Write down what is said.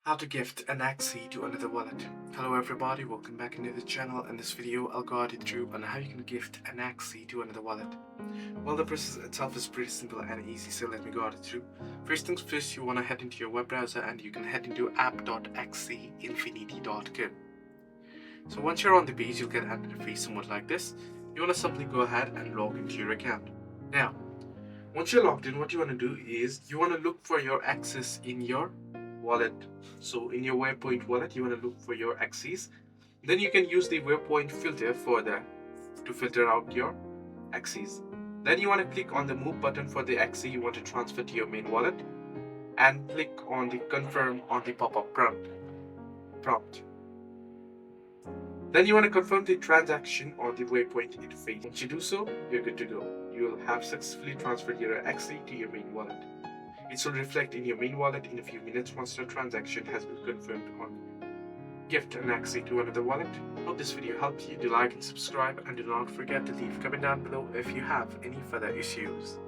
How to gift an Axie to another wallet. Hello everybody, welcome back into the channel. In this video I'll guide you through on how you can gift an Axie to another wallet. Well, the process itself is pretty simple and easy, so let me guide you through. First things first, you want to head into your web browser and you can head into app.axieinfinity.com. So once you're on the page, you'll get an interface somewhat like this. You want to simply go ahead and log into your account. Now, once you're logged in, what you want to do is you want to look for your Axies in your wallet. So in your Waypoint wallet, you want to look for your Axies. Then you can use the Waypoint filter to filter out your Axies. Then you want to click on the move button for the Axie you want to transfer to your main wallet and click on the confirm on the pop-up prompt. Then you want to confirm the transaction on the Waypoint interface. Once you do so, you're good to go. You will have successfully transferred your Axie to your main wallet. It will reflect in your main wallet in a few minutes once the transaction has been confirmed on gift an Axie to another wallet. Hope this video helped you. Do like and subscribe, and do not forget to leave a comment down below if you have any further issues.